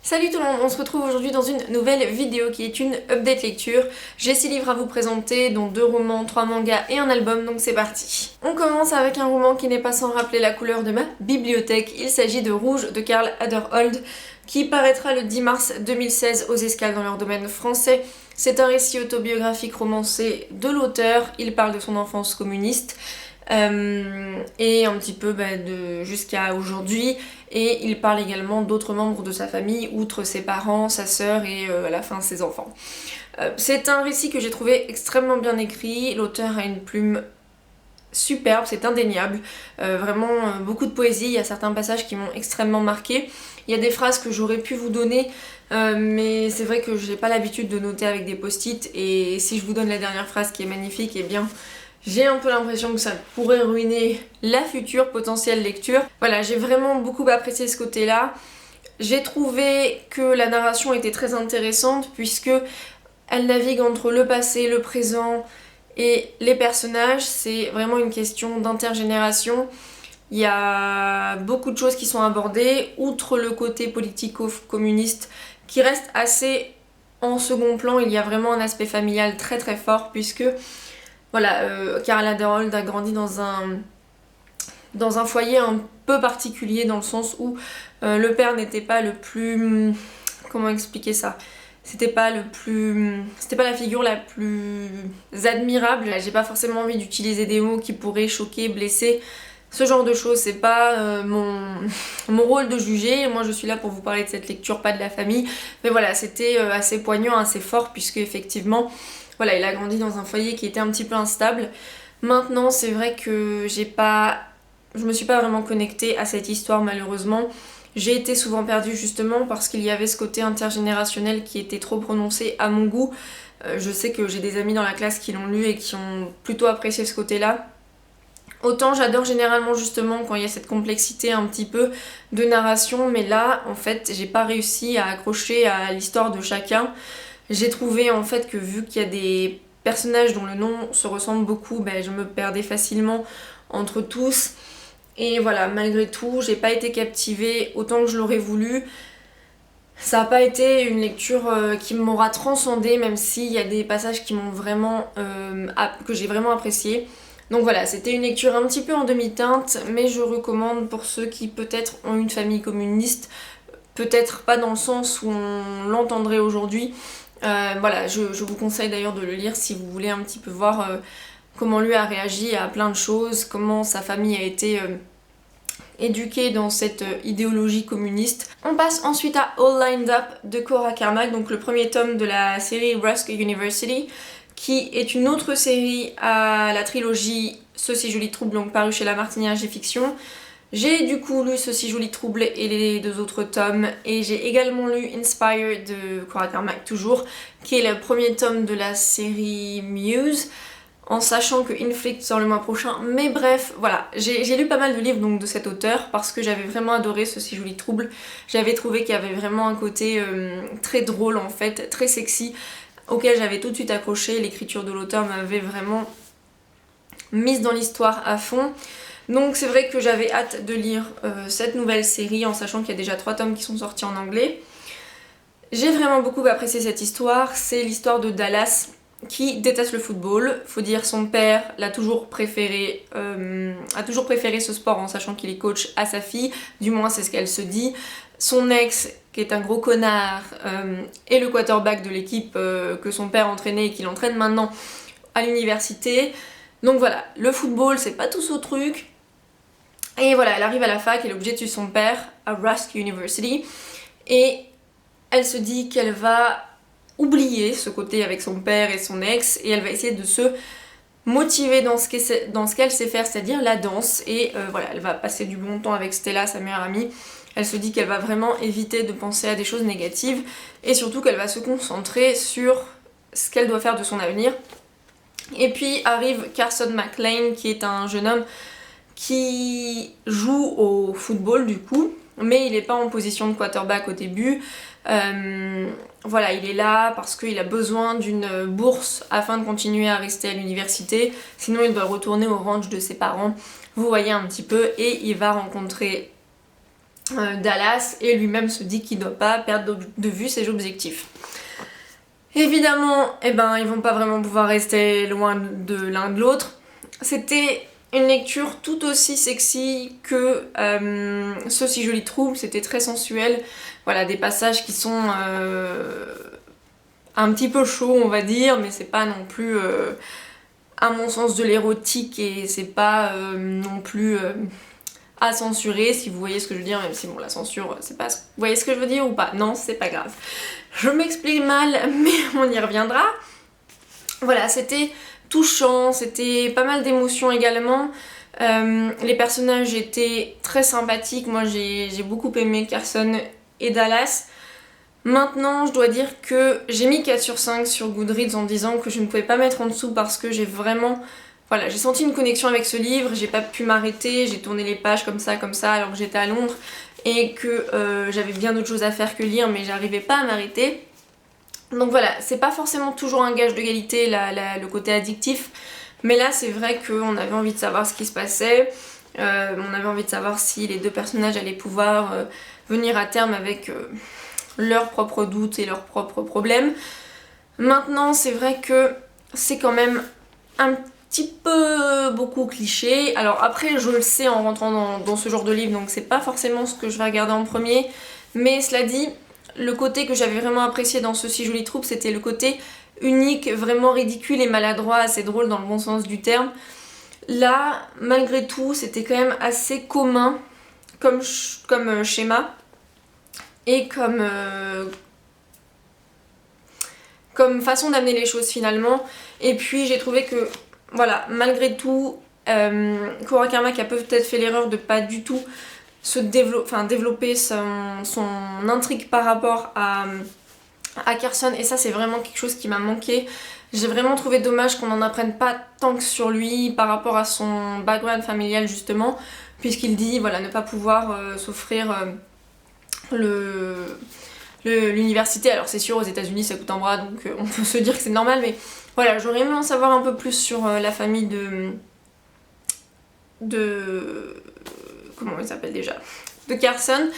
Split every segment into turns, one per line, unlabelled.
Salut tout le monde, on se retrouve aujourd'hui dans une nouvelle vidéo qui est une update lecture. J'ai 6 livres à vous présenter, dont 2 romans, 3 mangas et un album, donc c'est parti. On commence avec un roman qui n'est pas sans rappeler la couleur de ma bibliothèque. Il s'agit de Rouge de Karl Aderholt, qui paraîtra le 10 mars 2016 aux Escales dans leur domaine français. C'est un récit autobiographique romancé de l'auteur, il parle de son enfance communiste. Et un petit peu jusqu'à aujourd'hui, et il parle également d'autres membres de sa famille outre ses parents, sa sœur et à la fin ses enfants. C'est un récit que j'ai trouvé extrêmement bien écrit, l'auteur a une plume superbe, c'est indéniable, vraiment beaucoup de poésie, il y a certains passages qui m'ont extrêmement marqué, il y a des phrases que j'aurais pu vous donner, mais c'est vrai que j'ai pas l'habitude de noter avec des post-it, et si je vous donne la dernière phrase qui est magnifique, eh bien j'ai un peu l'impression que ça pourrait ruiner la future potentielle lecture. Voilà, j'ai vraiment beaucoup apprécié ce côté-là. J'ai trouvé que la narration était très intéressante puisque elle navigue entre le passé, le présent et les personnages. C'est vraiment une question d'intergénération. Il y a beaucoup de choses qui sont abordées, outre le côté politico-communiste qui reste assez en second plan. Il y a vraiment un aspect familial très très fort puisque voilà, Karl Aderholt a grandi dans un foyer un peu particulier dans le sens où le père n'était pas le plus... Comment expliquer ça ? C'était pas la figure la plus admirable. J'ai pas forcément envie d'utiliser des mots qui pourraient choquer, blesser, ce genre de choses. C'est pas mon rôle de juger. Moi je suis là pour vous parler de cette lecture, pas de la famille. Mais voilà, c'était assez poignant, assez fort puisque effectivement... Voilà, il a grandi dans un foyer qui était un petit peu instable. Maintenant, c'est vrai que je me suis pas vraiment connectée à cette histoire malheureusement. J'ai été souvent perdue justement parce qu'il y avait ce côté intergénérationnel qui était trop prononcé à mon goût. Je sais que j'ai des amis dans la classe qui l'ont lu et qui ont plutôt apprécié ce côté-là. Autant j'adore généralement justement quand il y a cette complexité un petit peu de narration, mais là en fait j'ai pas réussi à accrocher à l'histoire de chacun. J'ai trouvé en fait que vu qu'il y a des personnages dont le nom se ressemble beaucoup, je me perdais facilement entre tous. Et voilà, malgré tout, j'ai pas été captivée autant que je l'aurais voulu. Ça n'a pas été une lecture qui m'aura transcendée, même s'il y a des passages qui m'ont vraiment, que j'ai vraiment apprécié. Donc voilà, c'était une lecture un petit peu en demi-teinte, mais je recommande pour ceux qui peut-être ont une famille communiste, peut-être pas dans le sens où on l'entendrait aujourd'hui. Voilà, je vous conseille d'ailleurs de le lire si vous voulez un petit peu voir comment lui a réagi à plein de choses, comment sa famille a été éduquée dans cette idéologie communiste. On passe ensuite à All Lined Up de Cora Carmack, donc le premier tome de la série Rusk University, qui est une autre série à la trilogie Ceci Jolie Trouble, donc paru chez La Martinière G Fiction. J'ai du coup lu Ceci Jolie Trouble et les 2 autres tomes, et j'ai également lu Inspire de Cora Carmack toujours, qui est le premier tome de la série Muse, en sachant que Inflict sort le mois prochain. Mais bref, voilà, j'ai lu pas mal de livres donc, de cet auteur parce que j'avais vraiment adoré Ceci Jolie Trouble. J'avais trouvé qu'il y avait vraiment un côté très drôle en fait, très sexy, auquel j'avais tout de suite accroché. L'écriture de l'auteur m'avait vraiment mise dans l'histoire à fond. Donc c'est vrai que j'avais hâte de lire cette nouvelle série en sachant qu'il y a déjà 3 tomes qui sont sortis en anglais. J'ai vraiment beaucoup apprécié cette histoire, c'est l'histoire de Dallas qui déteste le football. Faut dire son père a toujours préféré ce sport en sachant qu'il est coach à sa fille, du moins c'est ce qu'elle se dit. Son ex, qui est un gros connard, est le quarterback de l'équipe que son père entraînait et qu'il entraîne maintenant à l'université. Donc voilà, le football c'est pas tout ce truc. Et voilà, elle arrive à la fac, elle est obligée de suivre son père à Rusk University. Et elle se dit qu'elle va oublier ce côté avec son père et son ex, et elle va essayer de se motiver dans ce qu'elle sait faire, c'est-à-dire la danse. Et voilà, elle va passer du bon temps avec Stella, sa meilleure amie. Elle se dit qu'elle va vraiment éviter de penser à des choses négatives, et surtout qu'elle va se concentrer sur ce qu'elle doit faire de son avenir. Et puis arrive Carson McLean, qui est un jeune homme qui joue au football du coup, mais il n'est pas en position de quarterback au début. Voilà, il est là parce qu'il a besoin d'une bourse afin de continuer à rester à l'université, sinon il doit retourner au ranch de ses parents, vous voyez un petit peu, et il va rencontrer Dallas, et lui-même se dit qu'il ne doit pas perdre de vue ses objectifs. Évidemment, ils vont pas vraiment pouvoir rester loin de l'un de l'autre. C'était une lecture tout aussi sexy que Ce si joli trouble, c'était très sensuel. Voilà, des passages qui sont un petit peu chauds, on va dire, mais c'est pas non plus à mon sens de l'érotique, et c'est pas non plus à censurer, si vous voyez ce que je veux dire, même si bon, la censure, c'est pas... Vous voyez ce que je veux dire ou pas? Non, c'est pas grave. Je m'explique mal, mais on y reviendra. Voilà, c'était touchant, c'était pas mal d'émotions également. Les personnages étaient très sympathiques, moi j'ai beaucoup aimé Carson et Dallas. Maintenant, je dois dire que j'ai mis 4 sur 5 sur Goodreads en disant que je ne pouvais pas mettre en dessous parce que j'ai vraiment... Voilà, j'ai senti une connexion avec ce livre, j'ai pas pu m'arrêter, j'ai tourné les pages comme ça alors que j'étais à Londres et que j'avais bien d'autres choses à faire que lire, mais j'arrivais pas à m'arrêter. Donc voilà, c'est pas forcément toujours un gage de qualité le côté addictif, mais là c'est vrai qu'on avait envie de savoir ce qui se passait, on avait envie de savoir si les deux personnages allaient pouvoir venir à terme avec leurs propres doutes et leurs propres problèmes. Maintenant c'est vrai que c'est quand même un petit peu beaucoup cliché. Alors après je le sais en rentrant dans ce genre de livre, donc c'est pas forcément ce que je vais regarder en premier, mais cela dit, le côté que j'avais vraiment apprécié dans Ce si joli trouble, c'était le côté unique, vraiment ridicule et maladroit, assez drôle dans le bon sens du terme. Là, malgré tout, c'était quand même assez commun comme schéma et comme façon d'amener les choses finalement. Et puis j'ai trouvé que, voilà, malgré tout, Cora Carmack a peut-être fait l'erreur de pas du tout développer son intrigue par rapport à Carson, et ça c'est vraiment quelque chose qui m'a manqué. J'ai vraiment trouvé dommage qu'on n'en apprenne pas tant que sur lui par rapport à son background familial justement, puisqu'il dit voilà ne pas pouvoir s'offrir l'université. Alors c'est sûr, aux États-Unis ça coûte un bras, donc on peut se dire que c'est normal, mais voilà, j'aurais aimé en savoir un peu plus sur la famille de comment il s'appelle déjà, de Carson.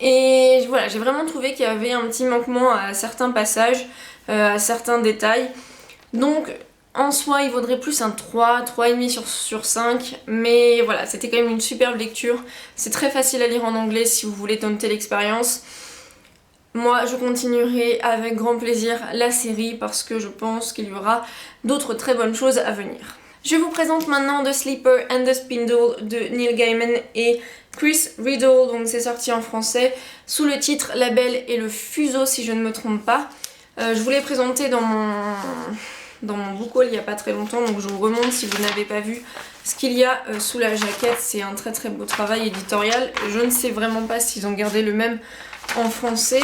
Et voilà, j'ai vraiment trouvé qu'il y avait un petit manquement à certains passages, à certains détails. Donc en soi il vaudrait plus un 3, 3,5 sur 5, mais voilà, c'était quand même une superbe lecture. C'est très facile à lire en anglais si vous voulez tenter l'expérience. Moi je continuerai avec grand plaisir la série parce que je pense qu'il y aura d'autres très bonnes choses à venir. Je vous présente maintenant The Sleeper and the Spindle de Neil Gaiman et Chris Riddle, donc c'est sorti en français sous le titre La Belle et le Fuseau si je ne me trompe pas. Je vous l'ai présenté dans mon book haul il n'y a pas très longtemps, donc je vous remonte si vous n'avez pas vu ce qu'il y a sous la jaquette. C'est un très très beau travail éditorial. Je ne sais vraiment pas s'ils ont gardé le même en français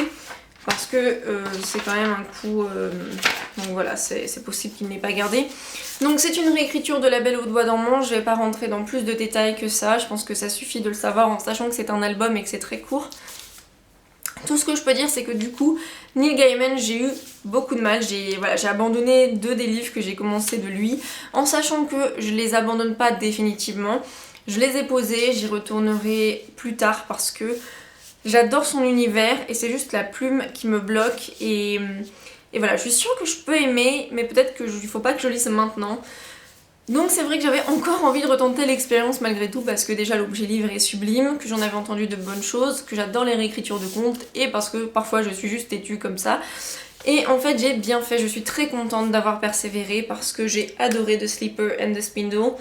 parce que c'est quand même un coup... donc voilà, c'est possible qu'il n'ait pas gardé. Donc c'est une réécriture de La Belle aux doigts d'Ormond. Je vais pas rentrer dans plus de détails que ça, je pense que ça suffit de le savoir en sachant que c'est un album et que c'est très court. Tout ce que je peux dire c'est que du coup, Neil Gaiman, j'ai eu beaucoup de mal, j'ai abandonné 2 des livres que j'ai commencé de lui, en sachant que je les abandonne pas définitivement. Je les ai posés, j'y retournerai plus tard parce que j'adore son univers et c'est juste la plume qui me bloque et voilà, je suis sûre que je peux aimer, mais peut-être qu'il faut pas que je lise maintenant. Donc c'est vrai que j'avais encore envie de retenter l'expérience malgré tout parce que déjà l'objet livre est sublime, que j'en avais entendu de bonnes choses, que j'adore les réécritures de contes et parce que parfois je suis juste têtue comme ça. Et en fait j'ai bien fait, je suis très contente d'avoir persévéré parce que j'ai adoré The Sleeper and the Spindle.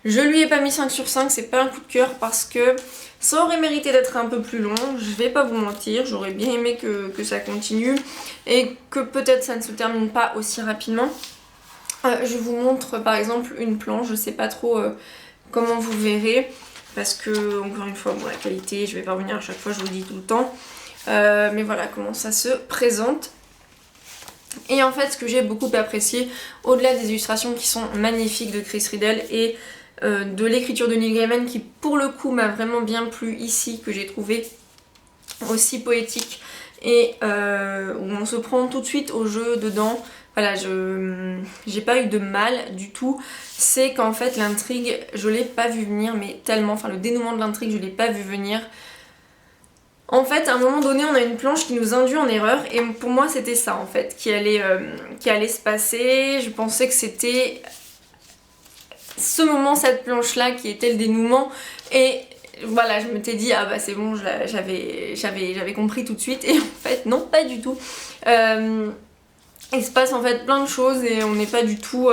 Je lui ai pas mis 5 sur 5, c'est pas un coup de cœur parce que ça aurait mérité d'être un peu plus long, je vais pas vous mentir, j'aurais bien aimé que ça continue et que peut-être ça ne se termine pas aussi rapidement. Je vous montre par exemple une planche, je sais pas trop comment vous verrez parce que encore une fois bon, la qualité, je vais pas revenir à chaque fois, je vous le dis tout le temps, mais voilà comment ça se présente. Et en fait ce que j'ai beaucoup apprécié, au-delà des illustrations qui sont magnifiques de Chris Riddle et de l'écriture de Neil Gaiman qui pour le coup m'a vraiment bien plu ici, que j'ai trouvé aussi poétique et où on se prend tout de suite au jeu dedans. Voilà, j'ai pas eu de mal du tout, c'est qu'en fait l'intrigue je l'ai pas vu venir mais tellement, enfin le dénouement de l'intrigue je l'ai pas vu venir. En fait, à un moment donné, on a une planche qui nous induit en erreur et pour moi c'était ça en fait qui allait se passer. Je pensais que c'était ce moment, cette planche là qui était le dénouement et voilà, je m'étais dit ah bah c'est bon, j'avais compris tout de suite et en fait non, pas du tout. Il se passe en fait plein de choses et on n'est pas du tout...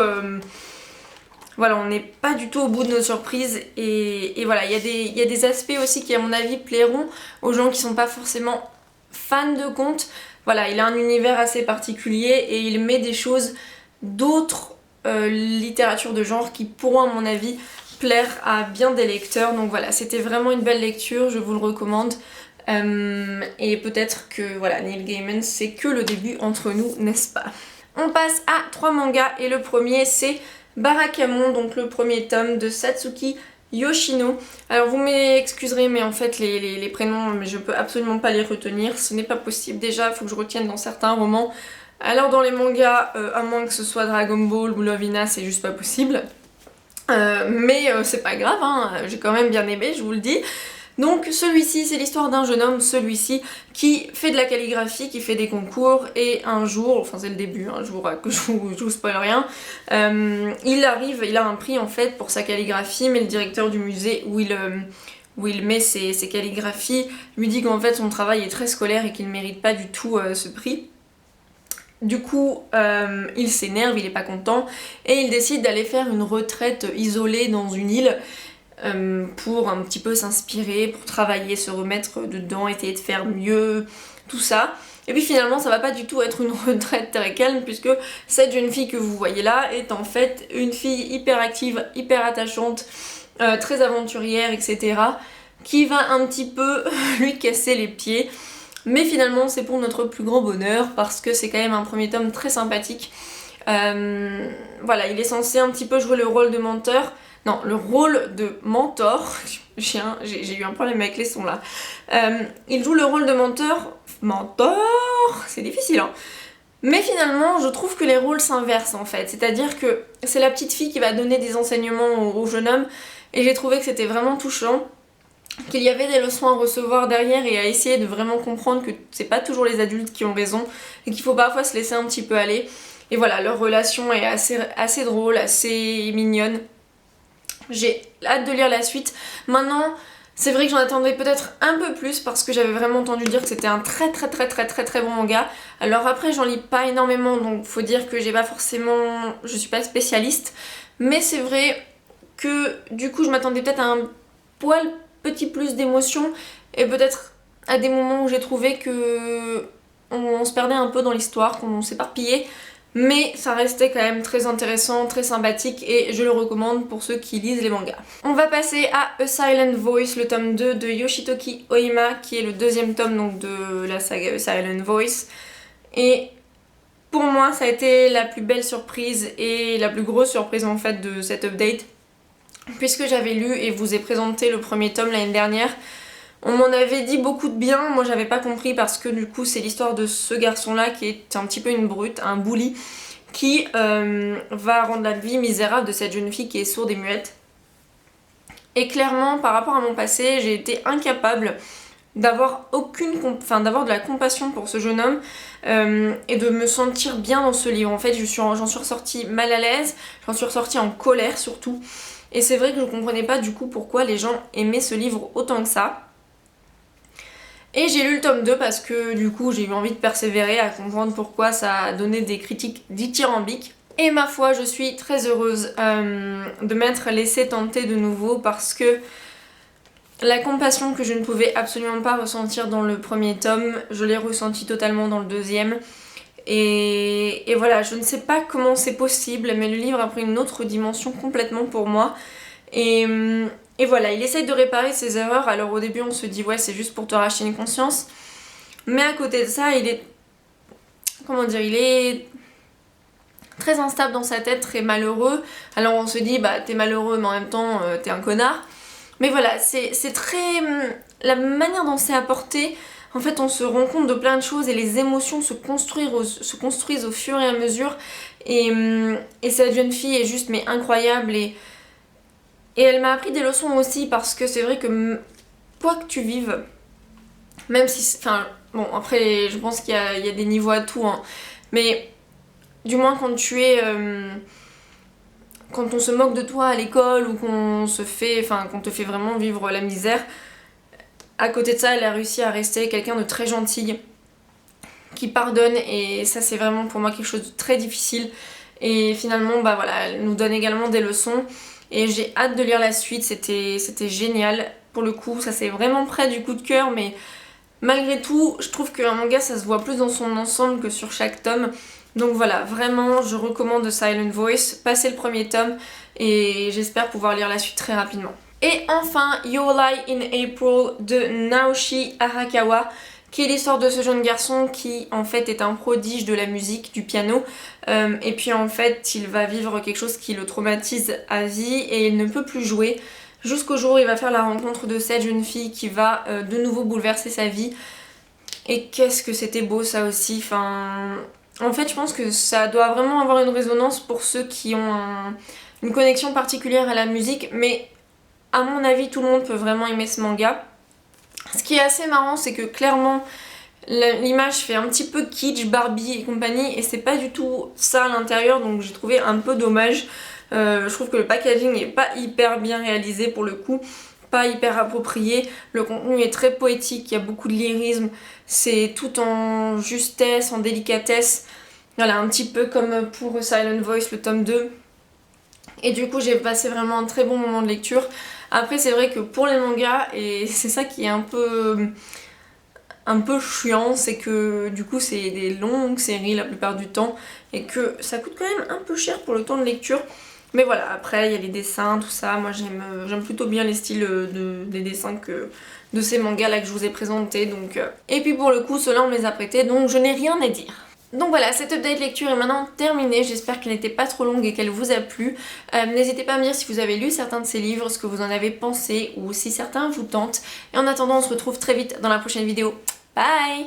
Voilà, on n'est pas du tout au bout de nos surprises et voilà, il y a des aspects aussi qui à mon avis plairont aux gens qui sont pas forcément fans de contes. Voilà, il a un univers assez particulier et il met des choses d'autres littératures de genre qui pourront à mon avis plaire à bien des lecteurs. Donc voilà, c'était vraiment une belle lecture, je vous le recommande. Et peut-être que voilà, Neil Gaiman c'est que le début entre nous, n'est-ce pas? On passe à 3 mangas et le premier c'est Barakamon, donc le premier tome de Satsuki Yoshino. Alors vous m'excuserez mais en fait les prénoms mais je peux absolument pas les retenir, ce n'est pas possible. Déjà il faut que je retienne dans certains romans. Alors dans les mangas, à moins que ce soit Dragon Ball ou Lovina, c'est juste pas possible. Mais c'est pas grave, hein, j'ai quand même bien aimé, je vous le dis. Donc celui-ci c'est l'histoire d'un jeune homme, celui-ci qui fait de la calligraphie, qui fait des concours et un jour, enfin c'est le début, hein, je vous spoil rien, il a un prix en fait pour sa calligraphie mais le directeur du musée où il met ses calligraphies lui dit qu'en fait son travail est très scolaire et qu'il ne mérite pas du tout ce prix. Du coup, il s'énerve, il est pas content et il décide d'aller faire une retraite isolée dans une île pour un petit peu s'inspirer, pour travailler, se remettre dedans, essayer de faire mieux, tout ça. Et puis finalement ça va pas du tout être une retraite très calme puisque cette jeune fille que vous voyez là est en fait une fille hyper active, hyper attachante, très aventurière, etc. qui va un petit peu lui casser les pieds. Mais finalement c'est pour notre plus grand bonheur parce que c'est quand même un premier tome très sympathique. Voilà, il est censé un petit peu jouer le rôle de mentor. Non, le rôle de mentor, j'ai eu un problème avec les sons là. Il joue le rôle de mentor, c'est difficile hein. Mais finalement, je trouve que les rôles s'inversent en fait. C'est-à-dire que c'est la petite fille qui va donner des enseignements au jeune homme et j'ai trouvé que c'était vraiment touchant. Qu'il y avait des leçons à recevoir derrière et à essayer de vraiment comprendre que c'est pas toujours les adultes qui ont raison et qu'il faut parfois se laisser un petit peu aller. Et voilà, leur relation est assez drôle, assez mignonne. J'ai hâte de lire la suite. Maintenant, c'est vrai que j'en attendais peut-être un peu plus parce que j'avais vraiment entendu dire que c'était un très bon manga. Alors après, j'en lis pas énormément, donc faut dire que j'ai pas forcément... je suis pas spécialiste. Mais c'est vrai que du coup, je m'attendais peut-être à un petit plus d'émotion et peut-être à des moments où j'ai trouvé que on se perdait un peu dans l'histoire, qu'on s'éparpillait. Mais ça restait quand même très intéressant, très sympathique et je le recommande pour ceux qui lisent les mangas. On va passer à A Silent Voice, le tome 2 de Yoshitoki Oima qui est le deuxième tome donc de la saga A Silent Voice. Et pour moi ça a été la plus belle surprise et la plus grosse surprise en fait de cette update. Puisque j'avais lu et vous ai présenté le premier tome l'année dernière. On m'en avait dit beaucoup de bien, moi j'avais pas compris parce que du coup c'est l'histoire de ce garçon là qui est un petit peu une brute, un bully, qui va rendre la vie misérable de cette jeune fille qui est sourde et muette. Et clairement par rapport à mon passé j'ai été incapable d'avoir d'avoir de la compassion pour ce jeune homme et de me sentir bien dans ce livre. En fait j'en suis ressortie mal à l'aise, j'en suis ressortie en colère surtout. Et c'est vrai que je comprenais pas du coup pourquoi les gens aimaient ce livre autant que ça. Et j'ai lu le tome 2 parce que du coup j'ai eu envie de persévérer à comprendre pourquoi ça a donné des critiques dithyrambiques. Et ma foi, je suis très heureuse de m'être laissée tenter de nouveau parce que la compassion que je ne pouvais absolument pas ressentir dans le premier tome, je l'ai ressentie totalement dans le deuxième. Et voilà, je ne sais pas comment c'est possible, mais le livre a pris une autre dimension complètement pour moi. Et voilà, il essaye de réparer ses erreurs. Alors au début on se dit ouais c'est juste pour te racheter une conscience. Mais à côté de ça il est... comment dire, il est très instable dans sa tête, très malheureux. Alors on se dit bah t'es malheureux mais en même temps t'es un connard. Mais voilà, c'est très... la manière dont c'est apporté, en fait on se rend compte de plein de choses et les émotions se construisent au fur et à mesure. Et cette jeune fille est juste mais incroyable et elle m'a appris des leçons aussi parce que c'est vrai que quoi que tu vives, Même si, enfin bon après je pense qu'il y a des niveaux à tout hein. Mais du moins quand tu es... quand on se moque de toi à l'école ou qu'on te fait vraiment vivre la misère, à côté de ça elle a réussi à rester quelqu'un de très gentil, qui pardonne et ça c'est vraiment pour moi quelque chose de très difficile. Et finalement bah voilà, elle nous donne également des leçons et j'ai hâte de lire la suite, c'était génial. Pour le coup ça c'est vraiment près du coup de cœur mais malgré tout je trouve qu'un manga ça se voit plus dans son ensemble que sur chaque tome. Donc voilà, vraiment je recommande Silent Voice, passez le premier tome et j'espère pouvoir lire la suite très rapidement. Et enfin Your Lie in April de Naoshi Arakawa, qui est l'histoire de ce jeune garçon qui en fait est un prodige de la musique, du piano, et puis en fait il va vivre quelque chose qui le traumatise à vie et il ne peut plus jouer jusqu'au jour où il va faire la rencontre de cette jeune fille qui va de nouveau bouleverser sa vie. Et qu'est-ce que c'était beau ça aussi, enfin... En fait je pense que ça doit vraiment avoir une résonance pour ceux qui ont une connexion particulière à la musique, mais à mon avis tout le monde peut vraiment aimer ce manga. Ce qui est assez marrant c'est que clairement l'image fait un petit peu kitsch, Barbie et compagnie et c'est pas du tout ça à l'intérieur donc j'ai trouvé un peu dommage. Je trouve que le packaging est pas hyper bien réalisé pour le coup, pas hyper approprié, le contenu est très poétique, il y a beaucoup de lyrisme, c'est tout en justesse, en délicatesse, voilà un petit peu comme pour Silent Voice le tome 2 et du coup j'ai passé vraiment un très bon moment de lecture. Après c'est vrai que pour les mangas, et c'est ça qui est un peu chiant, c'est que du coup c'est des longues séries la plupart du temps et que ça coûte quand même un peu cher pour le temps de lecture. Mais voilà, après il y a les dessins, tout ça, moi j'aime plutôt bien les styles des dessins que de ces mangas là que je vous ai présentés. Donc, et puis pour le coup ceux-là on me les a prêtés donc je n'ai rien à dire. Donc voilà, cette update lecture est maintenant terminée, j'espère qu'elle n'était pas trop longue et qu'elle vous a plu. N'hésitez pas à me dire si vous avez lu certains de ces livres, ce que vous en avez pensé ou si certains vous tentent. Et en attendant on se retrouve très vite dans la prochaine vidéo. Bye!